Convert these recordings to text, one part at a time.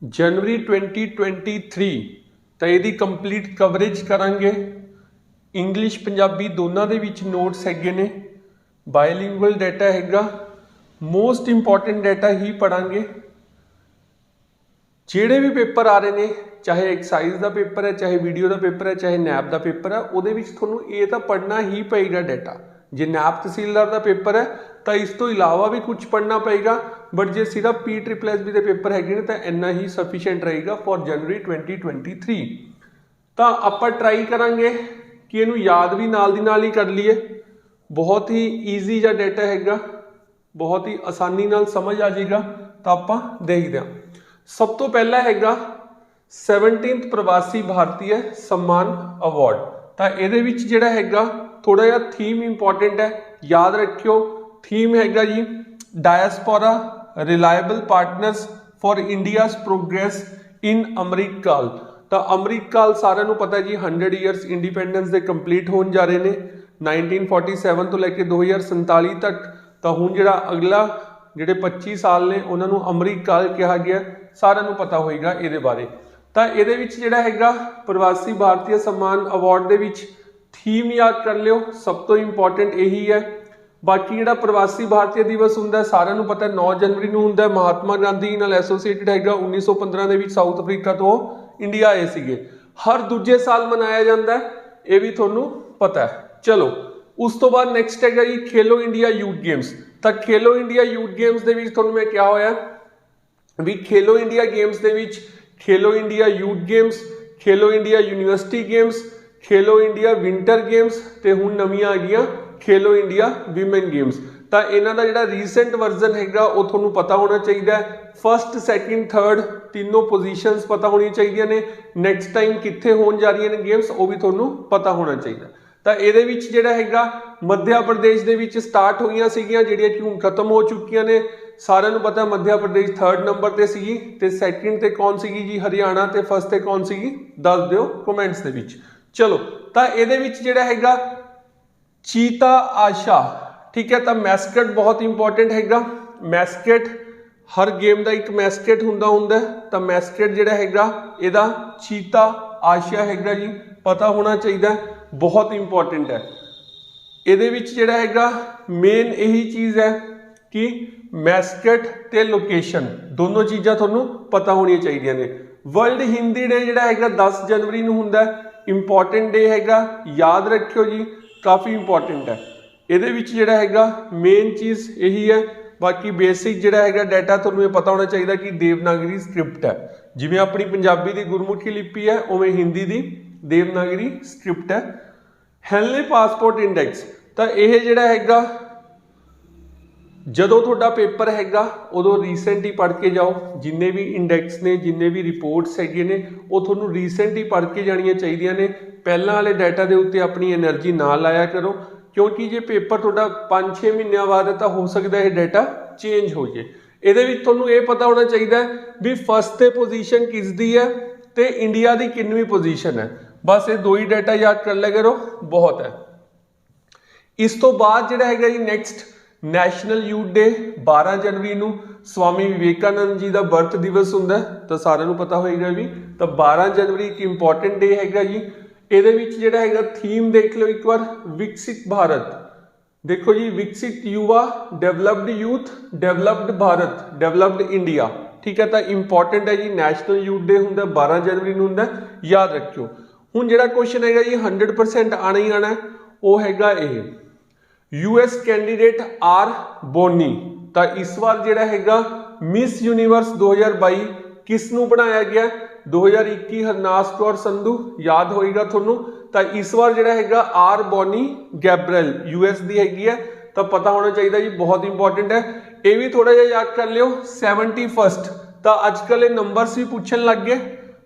जनवरी 2023 तो यदी complete coverage करांगे। इंग्लिश पंजाबी दोनों के विच नोट्स हैगे ने, बायलिंगुअल डाटा हैगा, मोस्ट इंपॉर्टेंट डाटा ही पढ़ांगे। ਜਿਹੜੇ भी पेपर आ रहे हैं, चाहे एक्साइज का पेपर है, चाहे वीडियो का पेपर है, चाहे नैब का पेपर है, वो थोनों ये तो पढ़ना ही पेगा डाटा। जे नैब तहसीलदार का पेपर है तो इस तो इलावा भी कुछ पढ़ना पेगा, बट जे सिर्फ PSSB के पेपर है तो इन्ना ही सफिशेंट रहेगा फॉर जनवरी 2023। तो आप ट्राई करांगे कि इनू याद भी नाल दी नाल ही कर लीए। बहुत ही ईजी जा डाटा हैगा, बहुत ही आसानी नाल समझ आ जाएगा। तो आप देखते हैं। सब तो पहला हैगा 17th प्रवासी भारतीय सम्मान अवार्ड। तो ये जिहड़ा हैगा थोड़ा जिहा थीम इंपॉर्टेंट है, याद रखियो। थीम हैगा जी diaspora reliable partners for India's progress in Amrit Kaal. तो अमरीकाल सारिਆਂ ਨੂੰ पता है जी 100 ईयर्स इंडिपेंडेंस के कंप्लीट होने जा रहे हैं 1947 तो लैके 2047 तक। तो हुण जिहड़ा अगला ਜਿਹੜੇ 25 साल ने उन्होंने अमरीकाल कहा गया, सारिਆਂ ਨੂੰ पता होएगा ये बारे। तो ये जिहड़ा हैगा प्रवासी भारतीय सम्मान अवार्ड दे विच थीम याद कर लियो, सब तो इंपॉर्टेंट यही है। बाकी जिहड़ा प्रवासी भारतीय दिवस हुंदा सारिਆਂ ਨੂੰ पता है 9 जनवरी ਨੂੰ हुंदा। महात्मा गांधी नाल एसोसीएटेड हैगा। 1915 ਦੇ ਵਿੱਚ साउथ अफ्रीका तो इंडिया आए सीगे। हर दूजे साल मनाया जाता है, ये भी थोनों पता है। चलो उस तो बाद नैक्सट हैगा जी खेलो इंडिया यूथ गेम्स। तो खेलो इंडिया यूथ गेम्स दे विच थोनों मैं क्या होया भी खेलो इंडिया गेम्स दे विच खेलो इंडिया यूथ गेम्स, खेलो इंडिया यूनिवर्सिटी गेम्स, खेलो इंडिया विंटर गेम्स ते हुण नवीं आ गई खेलो इंडिया विमेन गेम्स। तो इन्हां दा जिहड़ा रीसेंट वर्जन हैगा वो थोनों पता होना चाहिए। फर्स्ट सैकेंड थर्ड तीनों पोजीशंस पता होनी चाहिए ने। नैक्सट टाइम कित्थे होण जा रही ने गेम्स वो भी थोनों पता होना चाहिए। तो ये जिहड़ा हैगा मध्य प्रदेश दे विच स्टार्ट होईयां सीगियां, जिहड़ियां कि हुण खत्म हो चुकियां ने। सारिਆਂ ਨੂੰ पता मध्य प्रदेश 3rd नंबर ते सीगी ते सैकेंड ते कौन सीगी जी हरियाणा ते फर्स्ट ते कौन सीगी दस दिओ कमेंट्स दे विच। चलो तो ये जिहड़ा हैगा चीता आशा, ठीक है। तो मैस्कट बहुत इंपॉर्टेंट हैगा। मैस्कट हर गेम का एक मैस्कट हुंदा। तो मैस्कट जिहड़ा हैगा इहदा चीता आशा हैगा जी, पता होना चाहिए, बहुत इंपॉर्टेंट है। ਇਹਦੇ ਵਿੱਚ ਜਿਹੜਾ ਹੈਗਾ ਮੇਨ ਇਹੀ ਚੀਜ਼ ਹੈ ਕਿ ਮੈਸਕਟ ਤੇ ਲੋਕੇਸ਼ਨ ਦੋਨੋਂ ਚੀਜ਼ਾਂ ਤੁਹਾਨੂੰ ਪਤਾ ਹੋਣੀਆਂ ਚਾਹੀਦੀਆਂ ਨੇ। ਵਰਲਡ ਹਿੰਦੀ ਡੇ ਜਿਹੜਾ ਹੈਗਾ 10 ਜਨਵਰੀ ਨੂੰ ਹੁੰਦਾ। ਇੰਪੋਰਟੈਂਟ ਡੇ ਹੈਗਾ, ਯਾਦ ਰੱਖਿਓ ਜੀ, ਕਾਫੀ ਇੰਪੋਰਟੈਂਟ ਹੈ। ਇਹਦੇ ਵਿੱਚ ਜਿਹੜਾ ਹੈਗਾ ਮੇਨ ਚੀਜ਼ ਇਹੀ ਹੈ। ਬਾਕੀ ਬੇਸਿਕ ਜਿਹੜਾ ਹੈਗਾ ਡਾਟਾ ਤੁਹਾਨੂੰ ਇਹ ਪਤਾ ਹੋਣਾ ਚਾਹੀਦਾ ਕਿ ਦੇਵਨਾਗਰੀ ਸਕ੍ਰਿਪਟ ਹੈ। ਜਿਵੇਂ ਆਪਣੀ ਪੰਜਾਬੀ ਦੀ ਗੁਰਮੁਖੀ ਲਿਪੀ ਹੈ ਉਵੇਂ ਹਿੰਦੀ ਦੀ ਦੇਵਨਾਗਰੀ ਸਕ੍ਰਿਪਟ ਹੈ। ਹੈਨਲੇ ਪਾਸਪੋਰਟ ਇੰਡੈਕਸ ਤਾਂ ਇਹ ਜਿਹੜਾ ਹੈਗਾ ਜਦੋਂ ਤੁਹਾਡਾ ਪੇਪਰ ਹੈਗਾ ਉਦੋਂ ਰੀਸੈਂਟ ਹੀ ਪੜ੍ਹ ਕੇ ਜਾਓ। ਜਿੰਨੇ ਵੀ ਇੰਡੈਕਸ ਨੇ, ਜਿੰਨੇ ਵੀ ਰਿਪੋਰਟਸ ਹੈਗੇ ਨੇ ਉਹ ਤੁਹਾਨੂੰ ਰੀਸੈਂਟ ਹੀ ਪੜ੍ਹ ਕੇ ਜਾਣੀਆਂ ਚਾਹੀਦੀਆਂ ਨੇ। ਪਹਿਲਾਂ ਵਾਲੇ ਡਾਟਾ ਦੇ ਉੱਤੇ ਆਪਣੀ એનર્ਜੀ ਨਾ ਲਾਇਆ ਕਰੋ, ਕਿਉਂਕਿ ਜੇ ਪੇਪਰ ਤੁਹਾਡਾ 5-6 ਮਹੀਨਿਆਂ ਬਾਅਦ ਹੈ ਤਾਂ ਹੋ ਸਕਦਾ ਇਹ ਡਾਟਾ ਚੇਂਜ ਹੋ ਜੇ। ਇਹਦੇ ਵਿੱਚ ਤੁਹਾਨੂੰ ਇਹ ਪਤਾ ਹੋਣਾ ਚਾਹੀਦਾ ਵੀ ਫਸਟ ਤੇ ਪੋਜੀਸ਼ਨ ਕਿਸ ਦੀ ਹੈ ਤੇ ਇੰਡੀਆ ਦੀ ਕਿੰਨਵੀਂ ਪੋਜੀਸ਼ਨ ਹੈ। बस ये दो ही डाटा याद कर लिया करो, बहुत है। इस तो बाद जिहड़ा हैगा जी नैक्सट नैशनल यूथ डे 12 जनवरी ਨੂੰ स्वामी विवेकानंद जी का बर्थ दिवस हुंदा। तो सारिਆਂ ਨੂੰ पता होएगा भी। तो 12 जनवरी एक इंपॉर्टेंट डे हैगा जी। ਇਹਦੇ ਵਿੱਚ ਜਿਹੜਾ ਹੈਗਾ थीम देख लो एक बार, विकसित भारत। देखो जी विकसित युवा, developed youth, developed Bharat, developed India, ठीक है। तो इंपॉर्टेंट है जी, नैशनल यूथ डे हुंदा 12 जनवरी ਨੂੰ हुंदा, याद रखियो। ਹੁਣ ਜਿਹੜਾ क्वेश्चन हैगा जी 100% आना ही आना वो हैगा ये US कैंडीडेट आर बोनी। तो इस बार ਜਿਹੜਾ हैगा मिस यूनिवर्स 2022 किस ਨੂੰ ਬਣਾਇਆ ਗਿਆ 2021 हरनास कौर संधू, याद होएगा ਤੁਹਾਨੂੰ। तो इस बार ਜਿਹੜਾ हैगा आर बोनी गैब्रियल US ਦੀ ਹੈਗੀ है। तो पता होना चाहिए जी, बहुत इंपॉर्टेंट है। ये भी थोड़ा जिहा याद कर लियो। 71st तो अजकल ये नंबर्स भी पूछन लग गए,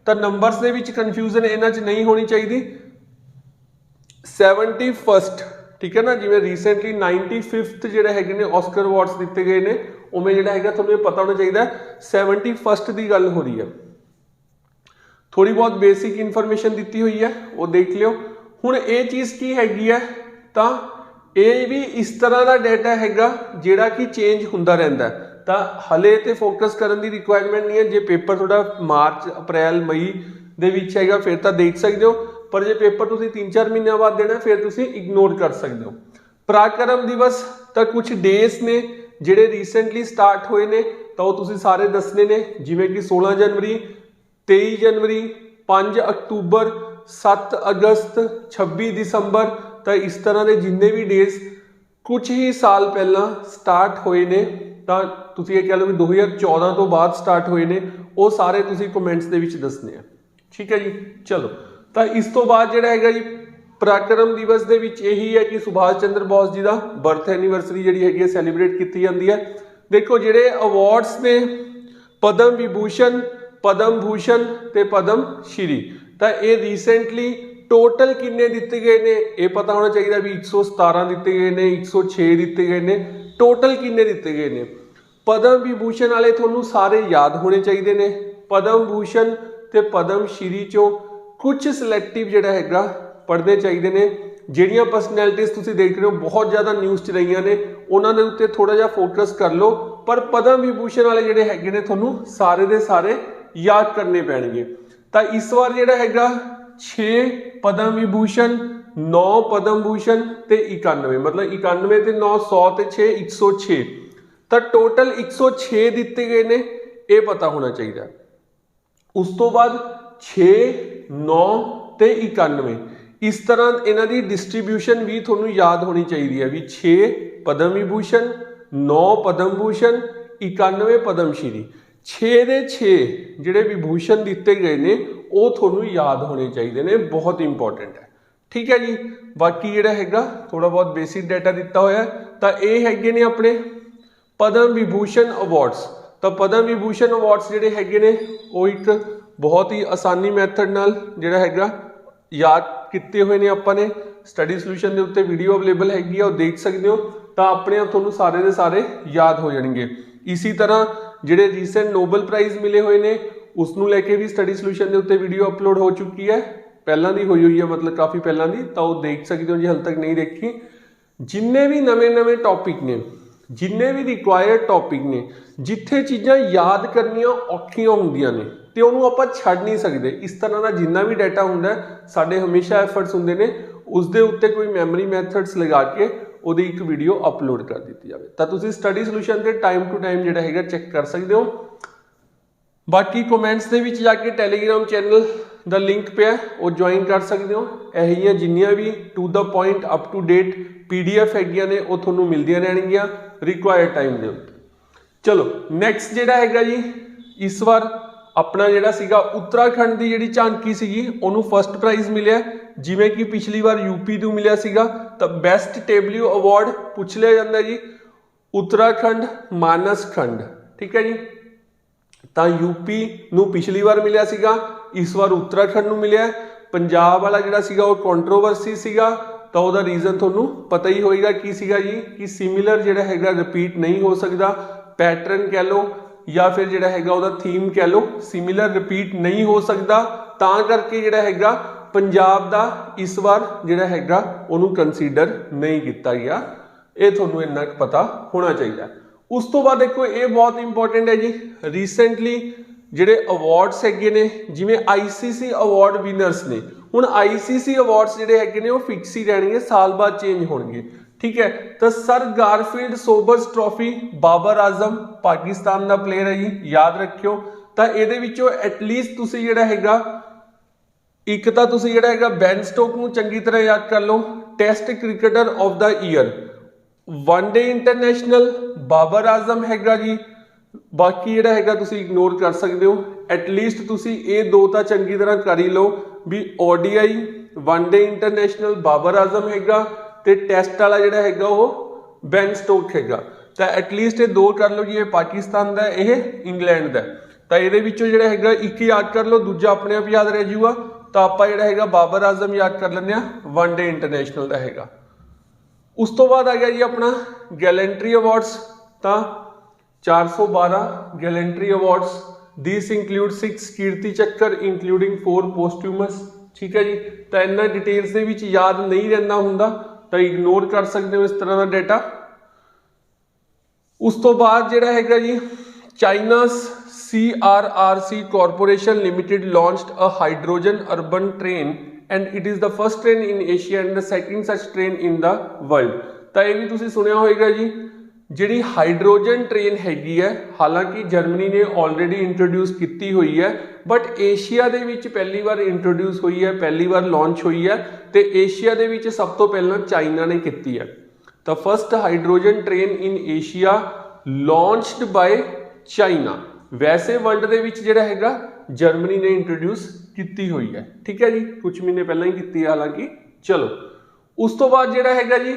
तो नंबर्स ਦੇ ਵਿੱਚ ਕਨਫਿਊਜ਼ਨ ਇਹਨਾਂ 'ਚ नहीं होनी चाहिए। 71st, ठीक है ना। जिवें रीसेंटली 95th ਜਿਹੜੇ ਹੈਗੇ ਨੇ ऑस्कर अवार्ड्स ਦਿੱਤੇ ਗਏ ਨੇ, ਉਵੇਂ ਜਿਹੜਾ ਹੈਗਾ ਤੁਹਾਨੂੰ ਇਹ ਪਤਾ ਹੋਣਾ ਚਾਹੀਦਾ 71st ਦੀ ਗੱਲ ਹੋ ਰਹੀ ਹੈ। थोड़ी बहुत बेसिक इन्फॉर्मेशन दी हुई है, वो देख लियो। हुण ये चीज़ की हैगी है, तो ये भी इस तरह का डाटा हैगा जिहड़ा कि चेंज हुंदा रहिंदा है। ਤਾਂ ਹਲੇ ਤੇ ਫੋਕਸ ਕਰਨ ਦੀ ਰਿਕੁਆਇਰਮੈਂਟ ਨਹੀਂ ਹੈ। ਜੇ ਪੇਪਰ ਤੁਹਾਡਾ ਮਾਰਚ ਅਪ੍ਰੈਲ ਮਈ ਦੇ ਵਿੱਚ ਹੈਗਾ ਫਿਰ ਤਾਂ ਦੇਖ ਸਕਦੇ ਹੋ, ਪਰ ਜੇ ਪੇਪਰ ਤੁਸੀਂ 3-4 ਮਹੀਨਿਆਂ ਬਾਅਦ ਦੇਣਾ ਫਿਰ ਤੁਸੀਂ ਇਗਨੋਰ ਕਰ ਸਕਦੇ ਹੋ। ਪਰਾਕਰਮ ਦਿਵਸ ਤਾਂ ਕੁਝ ਡੇਜ਼ ਨੇ ਜਿਹੜੇ ਰੀਸੈਂਟਲੀ ਸਟਾਰਟ ਹੋਏ ਨੇ, ਤਾਂ ਉਹ ਤੁਸੀਂ ਸਾਰੇ ਦੱਸਣੇ ਨੇ, ਜਿਵੇਂ ਕਿ 16 ਜਨਵਰੀ 23 ਜਨਵਰੀ 5 ਅਕਤੂਬਰ 7 ਅਗਸਤ 26 ਦਸੰਬਰ। ਤਾਂ ਇਸ ਤਰ੍ਹਾਂ ਦੇ ਜਿੰਨੇ ਵੀ ਡੇਜ਼ ਕੁਝ ਹੀ ਸਾਲ ਪਹਿਲਾਂ ਸਟਾਰਟ ਹੋਏ ਨੇ, ਤਾਂ ਤੁਸੀਂ ਇਹ ਕਹਿ ਲਓ ਵੀ 2014 ਤੋਂ ਬਾਅਦ ਸਟਾਰਟ ਹੋਏ ਨੇ, ਉਹ ਸਾਰੇ ਤੁਸੀਂ ਕਮੈਂਟਸ ਦੇ ਵਿੱਚ ਦੱਸਣੇ ਆ। ਠੀਕ ਹੈ ਜੀ। ਚਲੋ, ਤਾਂ ਇਸ ਤੋਂ ਬਾਅਦ ਜਿਹੜਾ ਹੈਗਾ ਜੀ ਪਰਾਕਰਮ ਦਿਵਸ ਦੇ ਵਿੱਚ ਇਹੀ ਹੈ ਕਿ ਸੁਭਾਸ਼ ਚੰਦਰ ਬੋਸ ਜੀ ਦਾ ਬਰਥ ਐਨੀਵਰਸਰੀ ਜਿਹੜੀ ਹੈਗੀ ਹੈ ਸੈਲੀਬ੍ਰੇਟ ਕੀਤੀ ਜਾਂਦੀ ਹੈ। ਦੇਖੋ ਜਿਹੜੇ ਅਵਾਰਡਸ ਨੇ ਪਦਮ ਵਿਭੂਸ਼ਣ, ਪਦਮ ਭੂਸ਼ਣ ਤੇ ਪਦਮ ਸ਼੍ਰੀ, ਤਾਂ ਇਹ ਰੀਸੈਂਟਲੀ ਟੋਟਲ ਕਿੰਨੇ ਦਿੱਤੇ ਗਏ ਨੇ ਇਹ ਪਤਾ ਹੋਣਾ ਚਾਹੀਦਾ ਵੀ 117 ਦਿੱਤੇ ਗਏ ਨੇ, 106 ਦਿੱਤੇ ਗਏ ਨੇ, ਟੋਟਲ ਕਿੰਨੇ ਦਿੱਤੇ ਗਏ ਨੇ। ਪਦਮ ਵਿਭੂਸ਼ਣ ਵਾਲੇ ਤੁਹਾਨੂੰ ਸਾਰੇ ਯਾਦ ਹੋਣੇ ਚਾਹੀਦੇ ਨੇ। ਪਦਮ ਭੂਸ਼ਣ ਤੇ ਪਦਮ ਸ਼੍ਰੀ ਚੋਂ ਕੁਝ ਸਿਲੈਕਟਿਵ ਜਿਹੜਾ ਹੈਗਾ ਪੜ੍ਹਨੇ ਚਾਹੀਦੇ ਨੇ। ਜਿਹੜੀਆਂ ਪਰਸਨੈਲਿਟੀਜ਼ ਤੁਸੀਂ ਦੇਖ ਰਹੇ ਹੋ ਬਹੁਤ ਜ਼ਿਆਦਾ ਨਿਊਜ਼ 'ਚ ਰਹੀਆਂ ਨੇ, ਉਹਨਾਂ ਦੇ ਉੱਤੇ ਥੋੜਾ ਜਿਹਾ ਫੋਕਸ ਕਰ ਲਓ, ਪਰ ਪਦਮ ਵਿਭੂਸ਼ਣ ਵਾਲੇ ਜਿਹੜੇ ਹੈਗੇ ਨੇ ਤੁਹਾਨੂੰ ਸਾਰੇ ਦੇ ਸਾਰੇ ਯਾਦ ਕਰਨੇ ਪੈਣਗੇ। ਤਾਂ ਇਸ ਵਾਰ ਜਿਹੜਾ ਹੈਗਾ 6 ਪਦਮ ਵਿਭੂਸ਼ਣ, 9 ਪਦਮ ਭੂਸ਼ਣ ਤੇ 91, ਮਤਲਬ 91 ਤੇ 9 100 ਤੇ 6 106, ਤਾਂ ਟੋਟਲ 106 ਦਿੱਤੇ ਗਏ ਨੇ, ਇਹ ਪਤਾ ਹੋਣਾ ਚਾਹੀਦਾ। ਉਸ ਤੋਂ ਬਾਅਦ 6 9 ਤੇ 91, ਇਸ ਤਰ੍ਹਾਂ ਇਹਨਾਂ ਦੀ ਡਿਸਟ੍ਰੀਬਿਊਸ਼ਨ ਵੀ ਤੁਹਾਨੂੰ ਯਾਦ ਹੋਣੀ ਚਾਹੀਦੀ ਹੈ ਵੀ 6 ਪਦਮ ਵਿਭੂਸ਼ਣ, 9 ਪਦਮ ਭੂਸ਼ਣ, 91 ਪਦਮ ਸ਼੍ਰੀ। 6 ਦੇ 6 ਜਿਹੜੇ ਵਿਭੂਸ਼ਣ ਦਿੱਤੇ ਗਏ ਨੇ ਉਹ ਤੁਹਾਨੂੰ ਯਾਦ ਹੋਣੇ ਚਾਹੀਦੇ ਨੇ, ਬਹੁਤ ਇੰਪੋਰਟੈਂਟ ਹੈ। ਠੀਕ ਹੈ ਜੀ। ਬਾਕੀ ਜਿਹੜਾ ਹੈਗਾ ਥੋੜਾ ਬਹੁਤ ਬੇਸਿਕ ਡਾਟਾ ਦਿੱਤਾ ਹੋਇਆ, ਤਾਂ ਇਹ ਹੈਗੇ ਨੇ ਆਪਣੇ ਪਦਮ ਵਿਭੂਸ਼ਣ ਅਵਾਰਡਸ। ਤਾਂ ਪਦਮ ਵਿਭੂਸ਼ਣ ਅਵਾਰਡਸ ਜਿਹੜੇ ਹੈਗੇ ਨੇ ਉਹ ਇੱਕ ਬਹੁਤ ਹੀ ਆਸਾਨੀ ਮੈਥਡ ਨਾਲ ਜਿਹੜਾ ਹੈਗਾ ਯਾਦ ਕੀਤੇ ਹੋਏ ਨੇ ਆਪਾਂ ਨੇ। ਸਟੱਡੀ ਸੋਲੂਸ਼ਨ ਦੇ ਉੱਤੇ ਵੀਡੀਓ ਅਵੇਲੇਬਲ ਹੈਗੀ ਆ, ਉਹ ਦੇਖ ਸਕਦੇ ਹੋ, ਤਾਂ ਆਪਣੇ ਆਪ ਤੁਹਾਨੂੰ ਸਾਰੇ ਦੇ ਸਾਰੇ ਯਾਦ ਹੋ ਜਾਣਗੇ। ਇਸੇ ਤਰ੍ਹਾਂ ਜਿਹੜੇ ਰੀਸੈਂਟ ਨੋਬਲ ਪ੍ਰਾਈਜ਼ ਮਿਲੇ ਹੋਏ ਨੇ ਉਸ ਨੂੰ ਲੈ ਕੇ ਵੀ ਸਟੱਡੀ ਸੋਲੂਸ਼ਨ ਦੇ ਉੱਤੇ ਵੀਡੀਓ ਅਪਲੋਡ ਹੋ ਚੁੱਕੀ ਹੈ, ਪਹਿਲਾਂ ਦੀ ਹੋਈ ਹੈ, ਮਤਲਬ ਕਾਫੀ ਪਹਿਲਾਂ ਦੀ, ਤਾਂ ਉਹ ਦੇਖ ਸਕਦੇ ਹੋ ਜੇ ਹਾਲੇ ਤੱਕ ਨਹੀਂ ਦੇਖੀ। ਜਿੰਨੇ ਵੀ ਨਵੇਂ ਟੌਪਿਕ ਨੇ, ਜਿੰਨੇ ਵੀ ਰਿਕੁਆਇਰਡ ਟੌਪਿਕ ਨੇ, ਜਿੱਥੇ ਚੀਜ਼ਾਂ ਯਾਦ ਕਰਨੀਆਂ ਔਖੀਆਂ ਹੁੰਦੀਆਂ ਨੇ ਤੇ ਉਹਨੂੰ ਆਪਾਂ ਛੱਡ ਨਹੀਂ ਸਕਦੇ। ਇਸ ਤਰ੍ਹਾਂ ਦਾ ਜਿੰਨਾ ਵੀ ਡਾਟਾ ਹੁੰਦਾ ਸਾਡੇ ਹਮੇਸ਼ਾ ਐਫਰਟਸ ਹੁੰਦੇ ਨੇ ਉਸ ਦੇ ਉੱਤੇ ਕੋਈ ਮੈਮਰੀ ਮੈਥਡਸ ਲਗਾ ਕੇ ਉਹਦੀ ਇੱਕ ਵੀਡੀਓ ਅਪਲੋਡ ਕਰ ਦਿੱਤੀ ਜਾਵੇ। ਤਾਂ ਤੁਸੀਂ ਸਟੱਡੀ ਸੋਲੂਸ਼ਨ ਤੇ ਟਾਈਮ ਟੂ ਟਾਈਮ ਜਿਹੜਾ ਹੈਗਾ ਚੈੱਕ ਕਰ ਸਕਦੇ ਹੋ। ਬਾਕੀ ਕਮੈਂਟਸ ਦੇ ਵਿੱਚ ਜਾ ਕੇ ਟੈਲੀਗ੍ਰਾਮ ਚੈਨਲ ਦਾ ਲਿੰਕ ਪਿਆ, ਉਹ ਜੁਆਇਨ ਕਰ ਸਕਦੇ ਹੋ। ਇਹੋ ਜਿਹੀਆਂ ਜਿੰਨੀਆਂ ਵੀ to the point up to date PDF ਹੈਗੀਆਂ ਨੇ ਉਹ ਤੁਹਾਨੂੰ ਮਿਲਦੀਆਂ ਰਹਿਣਗੀਆਂ ਰਿਕੁਆਇਰਡ ਟਾਈਮ ਦੇ ਉੱਤੇ। ਚਲੋ ਨੈਕਸਟ ਜਿਹੜਾ ਹੈਗਾ ਜੀ, ਇਸ ਵਾਰ ਆਪਣਾ ਜਿਹੜਾ ਸੀਗਾ ਉੱਤਰਾਖੰਡ ਦੀ ਜਿਹੜੀ ਝਾਂਕੀ ਸੀਗੀ ਉਹਨੂੰ ਫਸਟ ਪ੍ਰਾਈਜ਼ ਮਿਲਿਆ, ਜਿਵੇਂ ਕਿ ਪਿਛਲੀ ਵਾਰ UP ਨੂੰ ਮਿਲਿਆ ਸੀਗਾ। ਤਾਂ ਬੈਸਟ ਟੇਬਲਿਊ ਅਵਾਰਡ ਪੁੱਛ ਲਿਆ ਜਾਂਦਾ ਜੀ ਉੱਤਰਾਖੰਡ ਮਾਨਸ ਖੰਡ। ਠੀਕ ਹੈ ਜੀ। ਤਾਂ UP ਨੂੰ ਪਿਛਲੀ ਵਾਰ ਮਿਲਿਆ ਸੀਗਾ, ਇਸ ਵਾਰ ਉੱਤਰਾਖੰਡ ਨੂੰ ਮਿਲਿਆ। ਪੰਜਾਬ ਵਾਲਾ ਜਿਹੜਾ ਸੀਗਾ ਉਹ ਕੰਟਰੋਵਰਸੀ ਸੀਗਾ, ਤਾਂ ਉਹਦਾ ਰੀਜ਼ਨ ਤੁਹਾਨੂੰ ਪਤਾ ਹੀ ਹੋਏਗਾ ਕੀ ਸੀਗਾ ਜੀ, ਕਿ ਸਿਮਿਲਰ ਜਿਹੜਾ ਹੈਗਾ ਰਿਪੀਟ ਨਹੀਂ ਹੋ ਸਕਦਾ। ਪੈਟਰਨ ਕਹਿ ਲਓ ਜਾਂ ਫਿਰ ਜਿਹੜਾ ਹੈਗਾ ਉਹਦਾ ਥੀਮ ਕਹਿ ਲਓ, ਸਿਮਿਲਰ ਰਿਪੀਟ ਨਹੀਂ ਹੋ ਸਕਦਾ, ਤਾਂ ਕਰਕੇ ਜਿਹੜਾ ਹੈਗਾ ਪੰਜਾਬ ਦਾ ਇਸ ਵਾਰ ਜਿਹੜਾ ਹੈਗਾ ਉਹਨੂੰ ਕੰਸੀਡਰ ਨਹੀਂ ਕੀਤਾ ਗਿਆ। ਇਹ ਤੁਹਾਨੂੰ ਇੰਨਾ ਪਤਾ ਹੋਣਾ ਚਾਹੀਦਾ। ਉਸ ਤੋਂ ਬਾਅਦ ਦੇਖੋ ਇਹ ਬਹੁਤ ਇੰਪੋਰਟੈਂਟ ਹੈ ਜੀ, ਰੀਸੈਂਟਲੀ ਜਿਹੜੇ ਅਵਾਰਡਸ ਹੈਗੇ ਨੇ, ਜਿਵੇਂ ICC ਅਵਾਰਡ ਵਿਨਰਸ ਨੇ। ਹੁਣ ICC ਅਵਾਰਡਸ ਜਿਹੜੇ ਹੈਗੇ ਨੇ ਉਹ ਫਿਕਸ ਹੀ ਰਹਿਣਗੇ, ਸਾਲ ਬਾਅਦ ਚੇਂਜ ਹੋਣਗੇ। ਠੀਕ ਹੈ। ਤਾਂ ਸਰ ਗਾਰਫੀਲਡ ਸੋਬਰਸ ਟਰੋਫੀ ਬਾਬਰ ਆਜ਼ਮ ਪਾਕਿਸਤਾਨ ਦਾ ਪਲੇਅਰ ਹੈ ਜੀ, ਯਾਦ ਰੱਖਿਓ। ਤਾਂ ਇਹਦੇ ਵਿੱਚੋਂ ਐਟਲੀਸਟ ਤੁਸੀਂ ਜਿਹੜਾ ਹੈਗਾ ਇੱਕ ਤਾਂ ਤੁਸੀਂ ਜਿਹੜਾ ਹੈਗਾ ਬੈਨ ਸਟੋਕ ਨੂੰ ਚੰਗੀ ਤਰ੍ਹਾਂ ਯਾਦ ਕਰ ਲਓ, test cricketer of the year. One day international Babar Azam ਹੈਗਾ ਜੀ, ਬਾਕੀ ਜਿਹੜਾ ਹੈਗਾ ਤੁਸੀਂ ਇਗਨੋਰ ਕਰ ਸਕਦੇ ਹੋ। ਐਟਲੀਸਟ ਤੁਸੀਂ ਇਹ ਦੋ ਤਾਂ ਚੰਗੀ ਤਰ੍ਹਾਂ ਕਰ ਹੀ ਲਓ ਵੀ ODI one day international Babar Azam ਹੈਗਾ ਤੇ ਟੈਸਟ ਵਾਲਾ ਜਿਹੜਾ ਹੈਗਾ ਉਹ ਬੈਨ ਸਟੋਕ ਹੈਗਾ। ਤਾਂ ਐਟਲੀਸਟ ਇਹ ਦੋ ਕਰ ਲਓ ਜੀ, ਇਹ ਪਾਕਿਸਤਾਨ ਦਾ, ਇਹ ਇੰਗਲੈਂਡ ਦਾ। ਤਾਂ ਇਹਦੇ ਵਿੱਚੋਂ ਜਿਹੜਾ ਹੈਗਾ ਇੱਕ ਯਾਦ ਕਰ ਲਓ, ਦੂਜਾ ਆਪਣੇ ਆਪ ਯਾਦ ਰਹਿ ਜਾਊਗਾ। ਤਾਂ ਆਪਾਂ ਜਿਹੜਾ ਹੈਗਾ ਬਾਬਰ ਆਜ਼ਮ ਯਾਦ ਕਰ ਲੈਂਦੇ ਹਾਂ, ਵਨਡੇ ਇੰਟਰਨੈਸ਼ਨਲ ਦਾ ਹੈਗਾ। ਉਸ ਤੋਂ ਬਾਅਦ ਆ ਗਿਆ ਜੀ ਆਪਣਾ ਗੈਲੈਂਟਰੀ ਅਵਾਰਡਸ। ਤਾਂ 412 ਗੈਲੈਂਟਰੀ ਅਵਾਰਡਸ, ਦਿਸ ਇੰਕਲੂਡ 6 ਕੀਰਤੀ ਚੱਕਰ ਇੰਕਲੂਡਿੰਗ 4 ਪੋਸਟਿਊਮਸ। ਠੀਕ ਹੈ ਜੀ। ਤਾਂ ਇਹਨਾਂ ਡਿਟੇਲਸ ਦੇ ਵਿੱਚ ਯਾਦ ਨਹੀਂ ਰਹਿੰਦਾ ਹੁੰਦਾ ਤਾਂ ਇਗਨੋਰ ਕਰ ਸਕਦੇ ਹੋ ਇਸ ਤਰ੍ਹਾਂ ਦਾ ਡਾਟਾ। उस तो बाद जिहड़ा हैगा जी चाइना's CRRC Corporation Limited launched a hydrogen urban train and it is the first train in Asia and the second such train in the world। ਤਾਂ ਇਹ ਵੀ ਤੁਸੀਂ ਸੁਣਿਆ ਹੋਏਗਾ ਜੀ ਜਿਹੜੀ ਹਾਈਡਰੋਜਨ ਟ੍ਰੇਨ ਹੈਗੀ ਹੈ, ਹਾਲਾਂਕਿ ਜਰਮਨੀ ਨੇ ਆਲਰੇਡੀ ਇੰਟਰੋਡਿਊਸ ਕੀਤੀ ਹੋਈ ਹੈ ਬਟ ਏਸ਼ੀਆ ਦੇ ਵਿੱਚ ਪਹਿਲੀ ਵਾਰ ਇੰਟਰੋਡਿਊਸ ਹੋਈ ਹੈ, ਪਹਿਲੀ ਵਾਰ ਲਾਂਚ ਹੋਈ ਹੈ ਤੇ ਏਸ਼ੀਆ ਦੇ ਵਿੱਚ ਸਭ ਤੋਂ ਪਹਿਲਾਂ ਚਾਈਨਾ ਨੇ ਕੀਤੀ ਹੈ। ਤਾਂ ਫਸਟ ਹਾਈਡਰੋਜਨ ਟ੍ਰੇਨ ਇਨ ਏਸ਼ੀਆ ਲਾਂਚਡ ਬਾय ਚਾਈਨਾ। ਵੈਸੇ ਵਰਲਡ ਦੇ ਵਿੱਚ ਜਿਹੜਾ ਹੈਗਾ ਜਰਮਨੀ ਨੇ ਇੰਟਰੋਡਿਊਸ ਕੀਤੀ ਹੋਈ ਹੈ, ਠੀਕ ਹੈ ਜੀ, ਕੁਝ ਮਹੀਨੇ ਪਹਿਲਾਂ ਹੀ ਕੀਤੀ ਹੈ ਹਾਲਾਂਕਿ। ਚਲੋ ਉਸ ਤੋਂ ਬਾਅਦ ਜਿਹੜਾ ਹੈਗਾ ਜੀ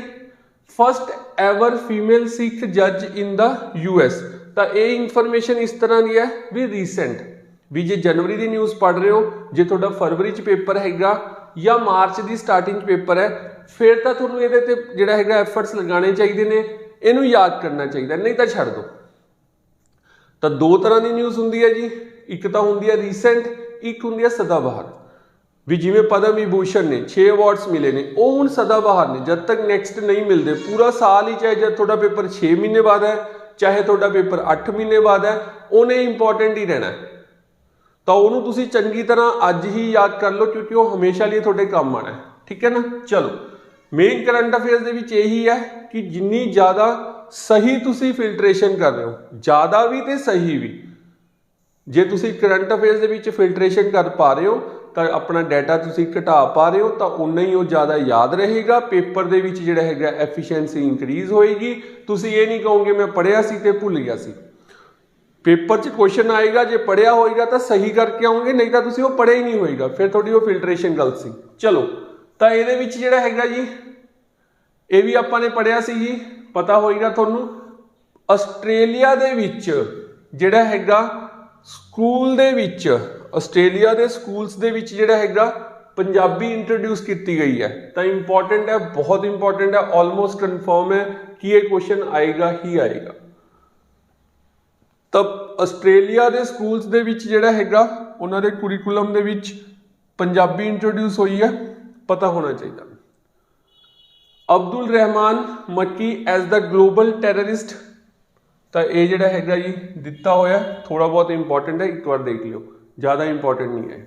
फस्ट एवर फीमेल सिख जज इन द US। तो ये इंफॉर्मेशन इस तरह की है भी रीसेंट भी जे जनवरी की न्यूज़ पढ़ रहे हो, जे थोड़ा फरवरी च पेपर हैगा या मार्च की स्टार्टिंग पेपर है, फिर तो थोड़ा ये जोड़ा है एफर्ट्स लगाने चाहिए ने, इनू याद करना चाहिए, नहीं तो छड़ दो। तो दो तरह की न्यूज़ होंगी है जी, एक तो होंगी है रीसेंट, एक होंगी है सदाबहार। भी जिमें पद्म विभूषण ने 6 अवार्ड्स मिले ने, वो हुण सदाबहार ने, जब तक नैक्सट नहीं मिलते पूरा साल ही, चाहे जब थोड़ा पेपर 6 महीने बाद है चाहे थोड़ा पेपर 8 महीने बाद है, उन्हें इंपॉर्टेंट ही रहना है। तो उन्होंने तुसी चंगी तरह अज ही याद कर लो क्योंकि वो हमेशा लिए थोड़े काम आना है, ठीक है ना। चलो मेन करंट अफेयर्स दे विच यही है कि जिन्नी ज़्यादा सही तुसी फिल्ट्रेशन कर रहे हो, ज़्यादा भी तो सही भी, जे तुसी करंट अफेयर्स दे विच फिल्ट्रेशन कर पा रहे हो तो अपना डाटा तुसी घटा पा रहे हो, तो उन्ना ही वो ज़्यादा याद रहेगा, पेपर दे विच जिहड़ा हैगा एफिशिएंसी इंक्रीज होएगी। तुसी ये नहीं कहोगे मैं पढ़िया सी ते भुल गया सी, पेपर च क्वेश्चन आएगा जे पढ़िया होएगा तो सही करके आओगे, नहीं तो तुसी वो पढ़िया ही नहीं होएगा, फिर थोड़ी वो फिल्ट्रेशन गलत सी। चलो तो ये विच जिहड़ा हैगा जी ये भी आपां ने पढ़िया सी जी, पता होएगा तुहानूं आस्ट्रेलिया दे विच जिहड़ा हैगा स्कूल दे विच, ਆਸਟ੍ਰੇਲੀਆ ਦੇ ਸਕੂਲਸ ਦੇ ਵਿੱਚ ਜਿਹੜਾ ਹੈਗਾ ਪੰਜਾਬੀ ਇੰਟਰੋਡਿਊਸ ਕੀਤੀ ਗਈ ਹੈ। ਤਾਂ ਇੰਪੋਰਟੈਂਟ ਹੈ, ਬਹੁਤ ਇੰਪੋਰਟੈਂਟ ਹੈ, ਆਲਮੋਸਟ ਕਨਫਰਮ ਹੈ ਕਿ ਇਹ ਕੁਐਸਚਨ ਆਏਗਾ ਹੀ ਆਏਗਾ। ਤਾਂ ਆਸਟ੍ਰੇਲੀਆ ਦੇ ਸਕੂਲਸ ਦੇ ਵਿੱਚ ਜਿਹੜਾ ਹੈਗਾ ਉਹਨਾਂ ਦੇ ਕੁਰੀਕੁਲਮ ਦੇ ਵਿੱਚ ਪੰਜਾਬੀ ਇੰਟਰੋਡਿਊਸ ਹੋਈ ਹੈ, ਪਤਾ ਹੋਣਾ ਚਾਹੀਦਾ। ਅਬਦੁਲ ਰਹਿਮਾਨ ਮੱਕੀ ਐਜ਼ ਦ ਗਲੋਬਲ ਟੈਰਰਿਸਟ, ਤਾਂ ਇਹ ਜਿਹੜਾ ਹੈਗਾ ਜੀ ਦਿੱਤਾ ਹੋਇਆ, ਥੋੜਾ ਬਹੁਤ ਇੰਪੋਰਟੈਂਟ ਹੈ, ਇੱਕ ਵਾਰ ਦੇਖ ਲਿਓ, ज़्यादा इंपॉर्टेंट नहीं है।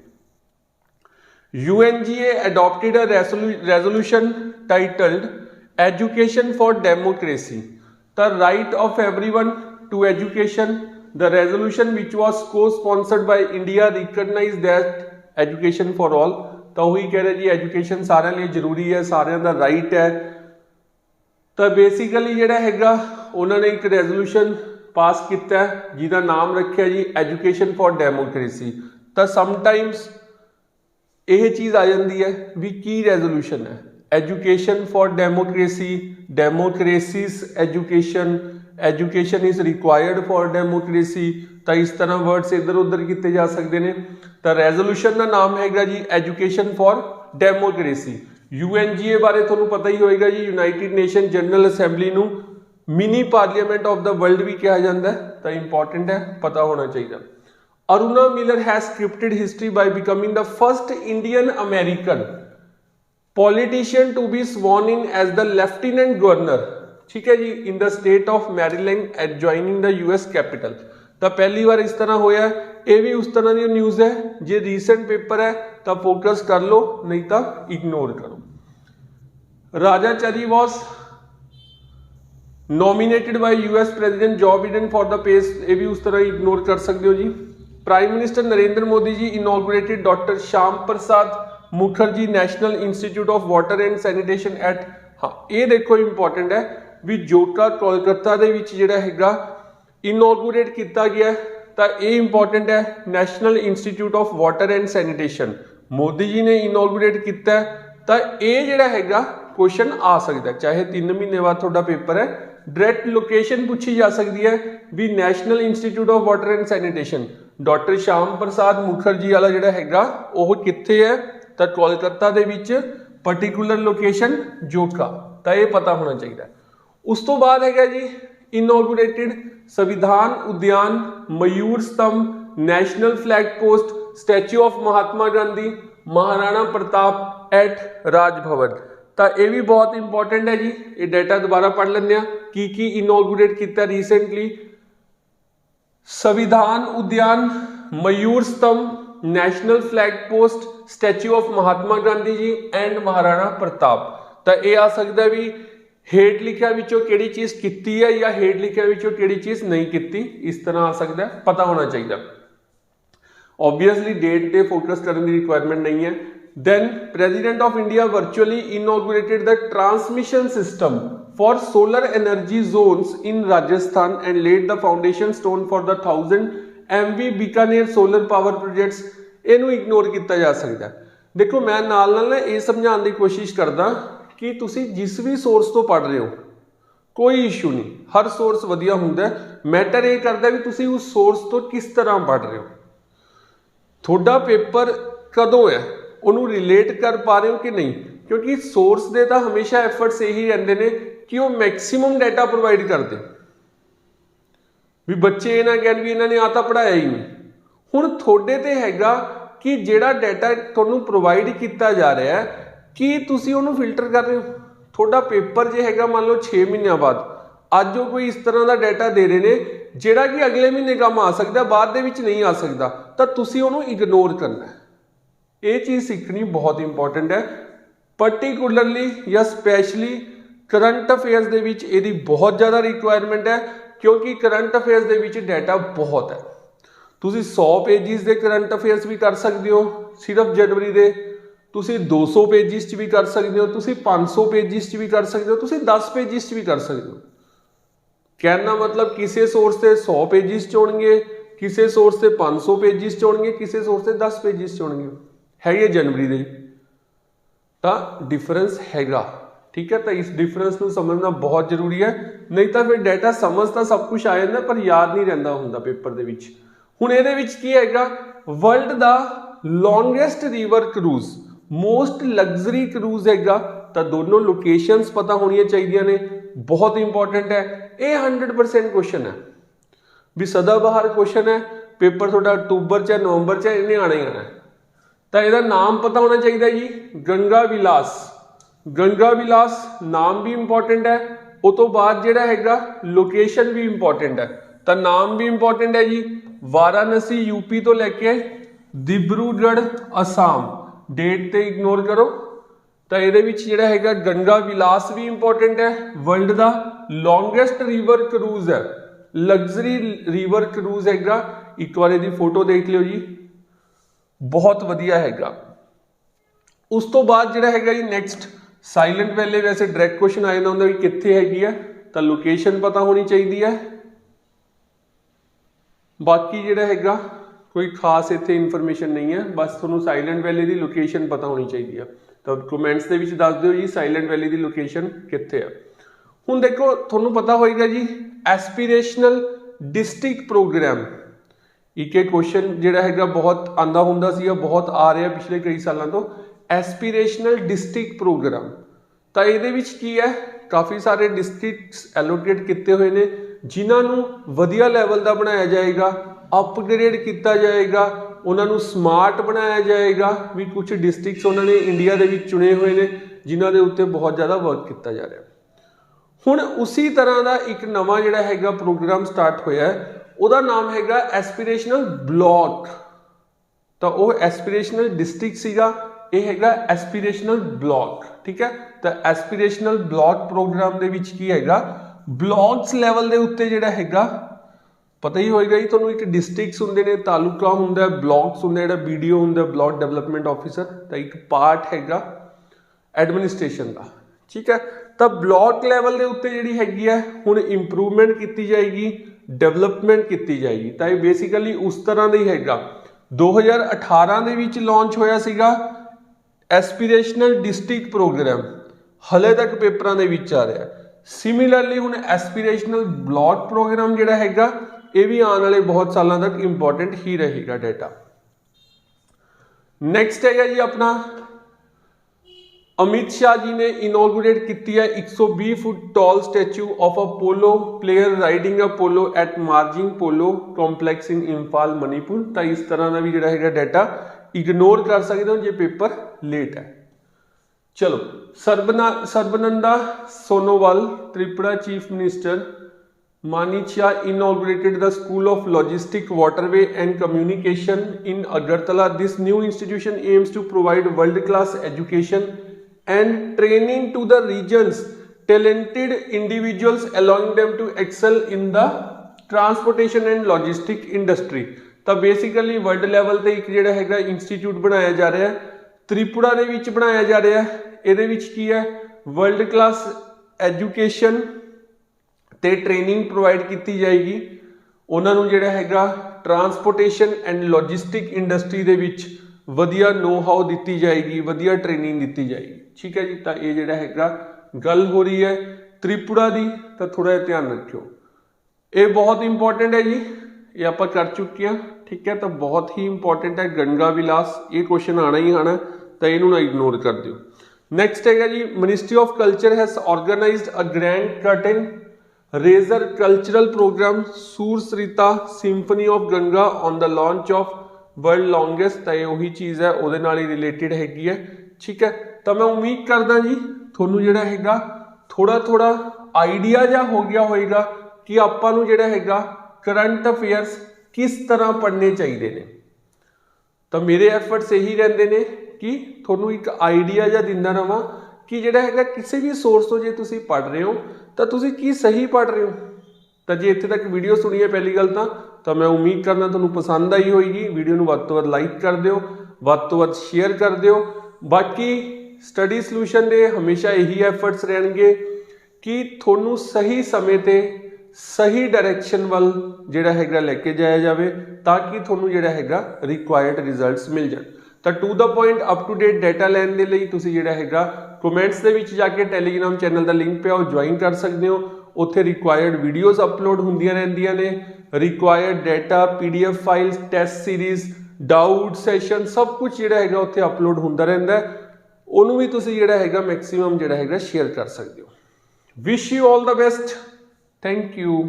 UNGA adopted a resolution titled Education for Democracy, the right of everyone to education। The resolution which was co-sponsored by India recognized that education for all। तो वही कह रहे जी एजुकेशन सारे लिए जरूरी है, सारे का राइट है। तो बेसिकली जिहड़ा हैगा उन्होंने एक रेजोल्यूशन पास किया जिसका नाम रखा जी एजुकेशन फॉर डेमोक्रेसी। तो समटाइम्स यह चीज़ आ जाती है भी की रेजोल्यूशन है, education for democracy, democracies education, education is required for democracy. तो इस तरह वर्ड्स इधर उधर किए जा सकते हैं। तो रेजोल्यूशन का नाम हैगा जी एजुकेशन फॉर डेमोक्रेसी। UNGA बारे तुहानूं पता ही होएगा जी, यूनाइटेड नेशन जनरल असैंबली नूं mini parliament of the world भी कहा जाता है। तो इंपॉर्टेंट है, पता होना चाहिए। Aruna Miller has scripted history by becoming the first Indian American politician to be sworn in as the lieutenant governor, ठीक है जी, in the state of Maryland adjoining the US capital. तो पहली बार इस तरह होया, ये भी उस तरह की न्यूज़ है, जे रीसेंट पेपर है तो फोकस कर लो, नहीं तो इग्नोर करो। Raja Chari was nominated by US president Joe Biden for the pace, ये भी उस तरह इग्नोर कर सकते हो जी। Prime minister Narendra Modi ji inaugurated doctor Shyam Prasad Mukherjee national institute of water and sanitation at, हाँ ये देखो इंपॉर्टेंट है भी जोका कोलकाता दे विच जिहड़ा हैगा इनॉग्रेट किया गया, तो ये इंपॉर्टेंट है national institute of water and sanitation Modi ji ने इनॉग्रेट किया। तो ये जिहड़ा हैगा क्वेश्चन आ सकता है, चाहे 3 महीने बाद थोड़ा पेपर है, डायरैक्ट लोकेशन पूछी जा सकती है भी national institute of water and sanitation doctor Shyam Prasad Mukherjee वाला जिहड़ा हैगा वो कित्थे है, तो कोलकाता दे विच पर्टिकुलर लोकेशन जोका। तो ये पता होना चाहिए। उस तो बाद हैगा जी इनॉग्रेटेड संविधान Udyan, Mayur Stambh, national flag post, statue of Mahatma Gandhi, Maharana Pratap at Raj Bhavan. तो ये भी बहुत इंपॉर्टेंट है जी, ये डाटा दोबारा पढ़ लेंगे की इनॉग्रेट किया रिसेंटली। संविधान Udyan, Mayur Stambh, national flag post, statue of Mahatma Gandhi ji and Maharana Pratap. तो ये आ सकता भी हेठ लिखिया विचों केड़ी चीज की है या हेठ लिखिया विचों केड़ी चीज नहीं की, इस तरह आ सकता है, पता होना चाहिए। ऑब्वियसली डेट पे फोकस करने की रिक्वायरमेंट नहीं है। Then president of India virtually inaugurated the transmission system for solar energy zones in Rajasthan and laid the foundation stone for the 1000 MV Bikaner solar power projects. इनू इग्नोर किया जा सकता है। देखो मैं नाल नाल ये समझाने की कोशिश करदा कि तुसी जिस भी सोर्स तो पढ़ रहे हो कोई इशू नहीं, हर सोर्स वधिया हुंदा है। मैटर ये करता भी तुसी उस सोर्स तो किस तरह पढ़ रहे हो, थोड़ा पेपर कदों है उन्होंने रिलेट कर पा रहे हो कि नहीं, क्योंकि सोर्स दे तो हमेशा एफर्ट्स यही रहते हैं कि वो मैक्सिमम डाटा प्रोवाइड करते भी बच्चे ये ना कहन भी इन्होंने आता पढ़ाया ही नहीं। हुण थोड़े ते हैगा कि जेड़ा डाटा तुहानूं प्रोवाइड किया जा रहा है कि तुसी उन्होंने फिल्टर कर रहे हो। थोड़ा पेपर जो हैगा मान लो 6 महीनों बाद अज वो कोई इस तरह का डाटा दे रहे हैं जिहड़ा कि अगले महीने काम आ सकता, बाद दे विच नहीं आ सकता, तो तुसी उन्होंने इग्नोर करना है। ये चीज़ सीखनी बहुत इंपॉर्टेंट है। पर्टिकुलरली या स्पैशली करंट अफेयर्स दे विच इहदी बहुत ज़्यादा रिक्वायरमेंट है, क्योंकि करंट अफेयर्स दे विच डाटा बहुत है। तुसी 100 पेजिस के करंट अफेयर्स भी कर सकते हो सिर्फ जनवरी दे, तुसी 200 पेजिस च भी कर सकते हो, तुसी 500 पेजिस च भी कर सकते हो, तुसी 10 पेजिस च भी कर सकते हो। कहना मतलब किसी सोर्स से 100 पेजिस च होणगे, किसी सोर्स से 500 पेजिस च होणगे, किसी सोर्स से 10 पेजिस च होणगे, है ये जनवरी दे, तो डिफरेंस हैगा। ठीक है, तो इस डिफरेंस को समझना बहुत जरूरी है, नहीं तो फिर डाटा समझता सब कुछ आ जाता पर याद नहीं रहिंदा हुंदा पेपर दे विच। हुण इहदे विच की हैगा, वर्ल्ड दा longest river cruise, most luxury cruise हैगा, तो दोनों लोकेशंस पता होनी चाहिए ने, बहुत इंपॉर्टेंट है। ये 100% क्वेश्चन है भी सदाबहार क्वेश्चन है, पेपर थोड़ा अक्टूबर च नवंबर च इन्हें आना ही आना है। तो यदा नाम पता होना चाहिए जी, गंगा विलास। गंगा विलास नाम भी इंपॉर्टेंट है, उस तो बाद जिहड़ा हैगा लोकेशन भी इंपॉर्टेंट है। तो नाम भी इंपॉर्टेंट है जी, वाराणसी यूपी तो लैके डिब्रूगढ़ असम, डेट ते इग्नोर करो। तो ये जिहड़ा हैगा गंगा विलास भी इंपॉर्टेंट है, वर्ल्ड का लॉन्गेस्ट रिवर क्रूज है, लग्जरी रिवर क्रूज हैगा। एक बार इसकी फोटो देख लियो जी, बहुत वधिया हैगा। उस तो बाद जिहड़ा हैगा जी नेक्स्ट साइलेंट वैली, वैसे डायरेक्ट क्वेश्चन आ जाता हुंदा कि कित्थे हैगी है, तो लोकेशन पता होनी चाहिए है। बाकी जिहड़ा हैगा कोई खास इत्थे इन्फॉर्मेशन नहीं है, बस तुहानूं साइलेंट वैली की लोकेशन पता होनी चाहिए है। तो कमेंट्स दे विच दस दिओ जी साइलेंट वैली की लोकेशन कित्थे है। हुण देखो तुहानूं पता होएगा जी एस्पिरेशनल डिस्ट्रिक्ट प्रोग्राम, एक क्वेश्चन जिहड़ा हैगा बहुत आंदा हुंदा सी, बहुत आ रहा पिछले कई सालों तो, एस्पिरेशनल डिस्ट्रिक्ट प्रोग्राम। तो ये की है, काफ़ी सारे डिस्ट्रिक्ट्स एलोकेट किए हुए हैं जिन्होंने वधिया लैवल का बनाया जाएगा, अपग्रेड किया जाएगा, उन्होंने स्मार्ट बनाया जाएगा। भी कुछ डिस्ट्रिक्ट्स उन्होंने इंडिया के चुने हुए हैं जिन्होंं के उत्ते बहुत ज़्यादा वर्क किया जा रहा है। हुण उसी तरह का एक नवा जिहड़ा हैगा प्रोग्राम स्टार्ट होया है, उसका नाम हैगा एस्पिरेशनल ब्लॉक। तो वो एस्पिरेशनल डिस्ट्रिक्ट सीगा, ये हैगा एस्पिरेशनल ब्लॉक। ठीक है, तो एस्पिरेशनल ब्लॉक प्रोग्राम दे विच की हैगा, ब्लॉक्स लैवल के उत्ते जिहड़ा हैगा पता ही होएगा जी तुहानूं, एक डिस्ट्रिक्ट्स हुंदे ने, तालुका हुंदा है, ब्लॉक्स हुंदे, जिहड़ा BDO हुंदा ब्लॉक डेवलपमेंट ऑफिसर, तो एक पार्ट हैगा एडमिनिस्ट्रेशन का। ठीक है, तो ब्लॉक लैवल के उत्ते जिहड़ी हैगी है हुण इंप्रूवमेंट की जाएगी, डेवलपमेंट की जाएगी। तो ये बेसिकली उस तरह का ही हैगा। 2018 ਦੇ ਵਿੱਚ लॉन्च होया सीगा एस्पिरेशनल डिस्ट्रिक्ट प्रोग्राम, हले तक पेपरां ਦੇ ਵਿੱਚ आ रहा है। सिमिलरली हुण एस्पिरेशनल ब्लॉक प्रोग्राम जिहड़ा हैगा ये भी आने वाले बहुत सालों तक इंपॉर्टेंट ही रहेगा डाटा। नेक्स्ट हैगा जी अपना अमित शाह जी ने इनॉग्रेट की है 120 foot tall statue of a polo player riding a polo at Marjing polo complex in Imphal Manipur. तो इस तरह का भी जो है डाटा इग्नोर कर सकते हो जो पेपर लेट है। चलो Sarbananda Sonowal Tripura chief minister Manichyia inaugurated the School of Logistic, Waterway and Communication in Agartala. This new institution aims to provide world-class education and training to the region's talented individuals, allowing them to excel in the transportation and logistic industry. ਤਾਂ basically world level ਤੇ ਇੱਕ ਜਿਹੜਾ ਹੈਗਾ institute ਬਣਾਇਆ ਜਾ ਰਿਹਾ ਤ੍ਰਿਪੁਰਾ ਦੇ ਵਿੱਚ ਬਣਾਇਆ ਜਾ ਰਿਹਾ ਇਹਦੇ ਵਿੱਚ ਕੀ ਹੈ ਵਰਲਡ ਕਲਾਸ ਐਜੂਕੇਸ਼ਨ ਤੇ ਟ੍ਰੇਨਿੰਗ ਪ੍ਰੋਵਾਈਡ ਕੀਤੀ ਜਾਏਗੀ ਉਹਨਾਂ ਨੂੰ ਜਿਹੜਾ ਹੈਗਾ ਟਰਾਂਸਪੋਰਟੇਸ਼ਨ ਐਂਡ ਲੌਜਿਸਟਿਕ ਇੰਡਸਟਰੀ ਦੇ ਵਿੱਚ ਵਧੀਆ ਨੋ ਹਾਊ ਦਿੱਤੀ ਜਾਏਗੀ ਵਧੀਆ ਟ੍ਰੇਨਿੰਗ ਦਿੱਤੀ ਜਾਏਗੀ ਠੀਕ ਹੈ ਜੀ ਤਾਂ ਇਹ ਜਿਹੜਾ ਹੈਗਾ ਗੱਲ ਹੋ ਰਹੀ ਹੈ ਤ੍ਰਿਪੁਰਾ ਦੀ ਤਾਂ ਥੋੜਾ ਜਿਹਾ ਧਿਆਨ ਰੱਖਿਓ ਇਹ ਬਹੁਤ ਇੰਪੋਰਟੈਂਟ ਹੈ ਜੀ ਇਹ ਆਪਾਂ ਕਰ ਚੁੱਕੇ ਹਾਂ ਠੀਕ ਹੈ ਤਾਂ ਬਹੁਤ ਹੀ ਇੰਪੋਰਟੈਂਟ ਹੈ ਗੰਗਾ ਵਿਲਾਸ ਇਹ ਕੁਐਸਚਨ ਆਣਾ ਹੀ ਆਣਾ ਤਾਂ ਇਹਨੂੰ ਨਾ ਇਗਨੋਰ ਕਰ ਦਿਓ ਨੈਕਸਟ ਹੈਗਾ ਜੀ ministry of culture has organised a grand curtain raiser cultural programme Sursarita symphony of Ganga on the launch of world longest तो ये वही चीज़ है ਉਹਦੇ ਨਾਲ ਹੀ ਰਿਲੇਟਡ ਹੈਗੀ ਹੈ ਠੀਕ ਹੈ ਤਾਂ ਮੈਂ ਉਮੀਦ ਕਰਦਾ ਜੀ ਤੁਹਾਨੂੰ ਜਿਹੜਾ ਹੈਗਾ ਥੋੜਾ ਆਈਡੀਆ ਜਾਂ ਹੋ ਗਿਆ ਹੋਏਗਾ ਕਿ ਆਪਾਂ ਨੂੰ ਜਿਹੜਾ ਹੈਗਾ ਕਰੰਟ ਅਫੇਅਰਸ ਕਿਸ ਤਰ੍ਹਾਂ ਪੜ੍ਹਨੇ ਚਾਹੀਦੇ ਨੇ ਤਾਂ ਮੇਰੇ ਐਫਰਟਸ ਇਹੀ ਰਹਿੰਦੇ ਨੇ ਕਿ ਤੁਹਾਨੂੰ ਇੱਕ ਆਈਡੀਆ ਜਾਂ ਦਿੰਦਾ ਰਵਾਂ ਕਿ ਜਿਹੜਾ ਹੈਗਾ ਕਿਸੇ ਵੀ ਸੋਰਸ ਤੋਂ ਜੇ ਤੁਸੀਂ ਪੜ੍ਹ ਰਹੇ ਹੋ ਤਾਂ ਤੁਸੀਂ ਕੀ ਸਹੀ ਪੜ੍ਹ ਰਹੇ ਹੋ ਤਾਂ ਜੇ ਇੱਥੇ ਤੱਕ ਵੀਡੀਓ ਸੁਣੀ ਹੈ ਪਹਿਲੀ ਗੱਲ ਤਾਂ ਮੈਂ ਉਮੀਦ ਕਰਦਾ ਤੁਹਾਨੂੰ ਪਸੰਦ ਆਈ ਹੋਏਗੀ ਵੀਡੀਓ ਨੂੰ ਵੱਧ ਤੋਂ ਵੱਧ ਲਾਈਕ ਕਰ ਦਿਓ ਵੱਧ ਤੋਂ ਵੱਧ ਸ਼ੇਅਰ ਕਰ ਦਿਓ ਬਾਕੀ ਸਟੱਡੀ ਸੋਲੂਸ਼ਨ ਦੇ ਹਮੇਸ਼ਾ ਇਹੀ ਐਫਰਟਸ ਰਹਿਣਗੇ ਕਿ ਤੁਹਾਨੂੰ ਸਹੀ ਸਮੇਂ ਤੇ ਸਹੀ ਡਾਇਰੈਕਸ਼ਨ ਵੱਲ ਜਿਹੜਾ ਹੈਗਾ ਲੈ ਕੇ ਜਾਇਆ ਜਾਵੇ ਤਾਂ ਕਿ ਤੁਹਾਨੂੰ ਜਿਹੜਾ ਹੈਗਾ ਰਿਕੁਆਇਰਡ ਰਿਜ਼ਲਟਸ ਮਿਲ ਜਾਣ ਤਾਂ to the point up to date data ਲੈਣ ਦੇ ਲਈ ਤੁਸੀਂ ਜਿਹੜਾ ਹੈਗਾ ਕਮੈਂਟਸ ਦੇ ਵਿੱਚ ਜਾ ਕੇ ਟੈਲੀਗ੍ਰਾਮ ਚੈਨਲ ਦਾ ਲਿੰਕ ਪਿਆ ਉਹ ਜੁਆਇਨ ਕਰ ਸਕਦੇ ਹੋ ਉੱਥੇ ਰਿਕੁਆਇਰਡ ਵੀਡੀਓਜ਼ ਅਪਲੋਡ ਹੁੰਦੀਆਂ ਰਹਿੰਦੀਆਂ ਨੇ required data PDF files test series doubt session ਸਭ ਕੁਝ ਜਿਹੜਾ ਹੈਗਾ ਉੱਥੇ ਅਪਲੋਡ ਹੁੰਦਾ ਰਹਿੰਦਾ ਉਹਨੂੰ ਵੀ ਤੁਸੀਂ ਜਿਹੜਾ ਹੈਗਾ ਮੈਕਸਿਮਮ ਜਿਹੜਾ ਹੈਗਾ ਸ਼ੇਅਰ ਕਰ ਸਕਦੇ ਹੋ wish you all the best thank you